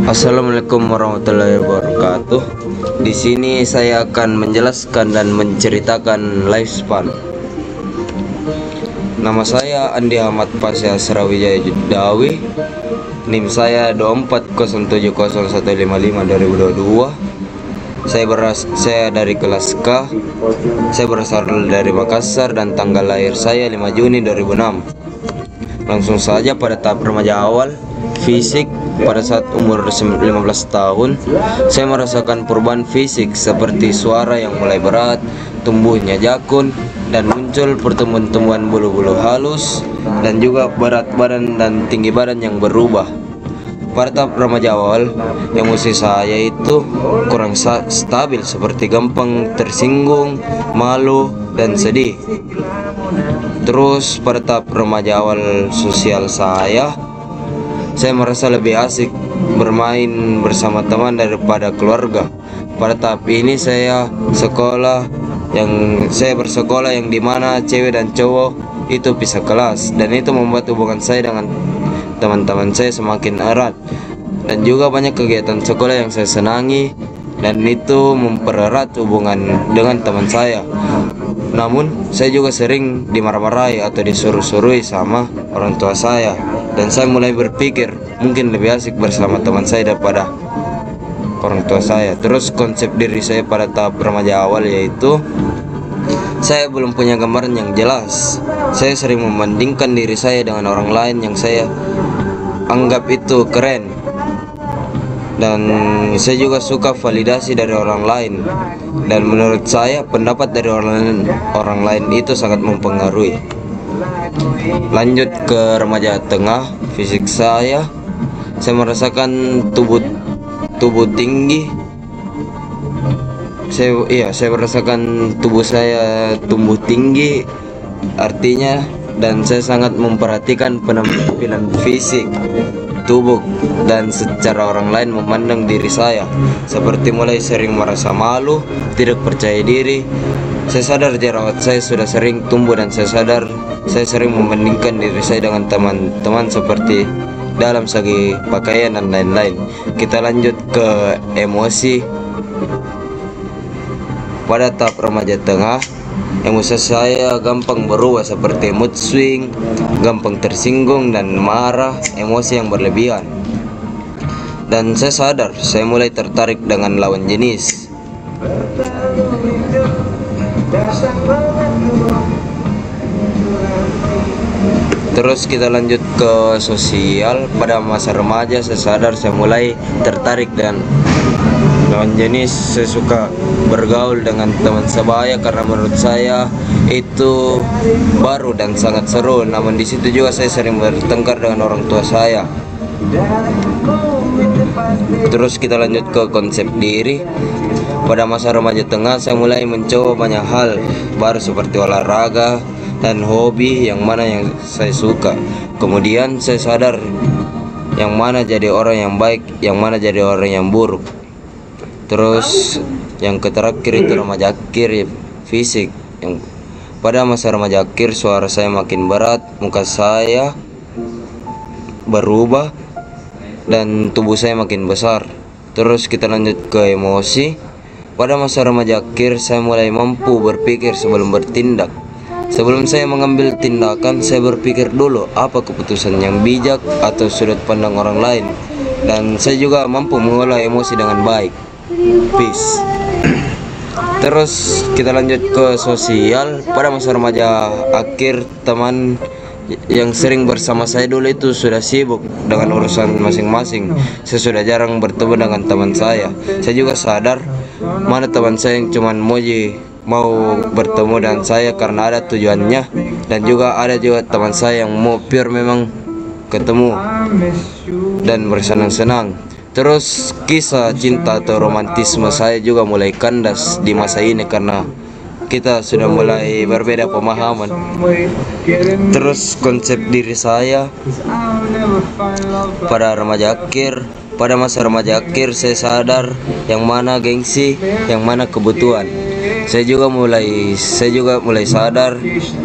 Assalamualaikum warahmatullahi wabarakatuh. Di sini saya akan menjelaskan dan menceritakan lifespan. Nama saya Andi Ahmad Pasya Srawijaya Judawi. NIM saya 24070155 2022. Saya dari kelas K. Saya berasal dari Makassar dan tanggal lahir saya 5 Juni 2006. Langsung saja pada tahap remaja awal, fisik. Pada saat umur 15 tahun, saya merasakan perubahan fisik seperti suara yang mulai berat, tumbuhnya jakun, dan muncul pertumbuhan-tumbuhan bulu-bulu halus, dan juga berat badan dan tinggi badan yang berubah. Pada tahap remaja awal, emosi saya itu kurang stabil seperti gampang tersinggung, malu, dan sedih. Terus pada tahap remaja awal sosial saya merasa lebih asik bermain bersama teman daripada keluarga. Pada tahap ini saya bersekolah yang dimana cewek dan cowok itu pisah kelas, dan itu membuat hubungan saya dengan teman-teman saya semakin erat, dan juga banyak kegiatan sekolah yang saya senangi, dan itu mempererat hubungan dengan teman saya. Namun saya juga sering dimarah-marahi atau disuruh-suruhi sama orang tua saya, dan saya mulai berpikir mungkin lebih asik bersama teman saya daripada orang tua saya. Terus konsep diri saya pada tahap remaja awal yaitu saya belum punya gambaran yang jelas. Saya sering membandingkan diri saya dengan orang lain yang saya anggap itu keren, dan saya juga suka validasi dari orang lain, dan menurut saya pendapat dari orang lain itu sangat mempengaruhi. Lanjut ke remaja tengah, fisik saya merasakan tubuh tinggi. Saya merasakan tubuh saya tumbuh tinggi, artinya, dan saya sangat memperhatikan penampilan fisik, tubuh, dan secara orang lain memandang diri saya, seperti mulai sering merasa malu, tidak percaya diri. Saya sadar jerawat saya sudah sering tumbuh, dan saya sadar saya sering membandingkan diri saya dengan teman-teman seperti dalam segi pakaian dan lain-lain. Kita lanjut ke emosi. Pada tahap remaja tengah, emosi saya gampang berubah seperti mood swing, gampang tersinggung dan marah, emosi yang berlebihan. Dan saya sadar saya mulai tertarik dengan lawan jenis. Terus kita lanjut ke sosial. Pada masa remaja saya sadar saya mulai tertarik dan lawan jenis. Saya suka bergaul dengan teman sebaya karena menurut saya itu baru dan sangat seru. Namun di situ juga saya sering bertengkar dengan orang tua saya. Terus kita lanjut ke konsep diri. Pada masa remaja tengah saya mulai mencoba banyak hal baru seperti olahraga dan hobi yang mana yang saya suka. Kemudian saya sadar yang mana jadi orang yang baik, yang mana jadi orang yang buruk. Terus yang terakhir itu remaja akhir, fisik. Yang pada masa remaja akhir suara saya makin berat, muka saya berubah, dan tubuh saya makin besar. Terus kita lanjut ke emosi. Pada masa remaja akhir saya mulai mampu berpikir sebelum bertindak. Sebelum saya mengambil tindakan, saya berpikir dulu apa keputusan yang bijak atau sudut pandang orang lain, dan saya juga mampu mengolah emosi dengan baik. Peace. Terus kita lanjut ke sosial. Pada masa remaja akhir, teman yang sering bersama saya dulu itu sudah sibuk dengan urusan masing-masing. Saya sudah jarang bertemu dengan teman saya. Saya juga sadar mana teman saya yang cuman mau bertemu dengan saya karena ada tujuannya, dan juga ada juga teman saya yang mau pure memang ketemu dan bersenang-senang. Terus kisah cinta atau romantisme saya juga mulai kandas di masa ini karena kita sudah mulai berbeda pemahaman. Terus konsep diri saya pada masa remaja akhir saya sadar yang mana gengsi, yang mana kebutuhan. Saya juga mulai sadar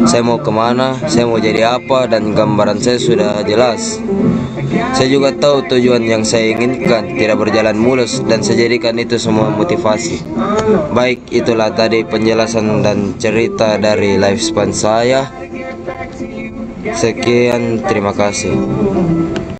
saya mau kemana, saya mau jadi apa, dan gambaran saya sudah jelas. Saya juga tahu tujuan yang saya inginkan tidak berjalan mulus dan saya jadikan itu semua motivasi. Baik, itulah tadi penjelasan dan cerita dari lifespan saya. Sekian, terima kasih.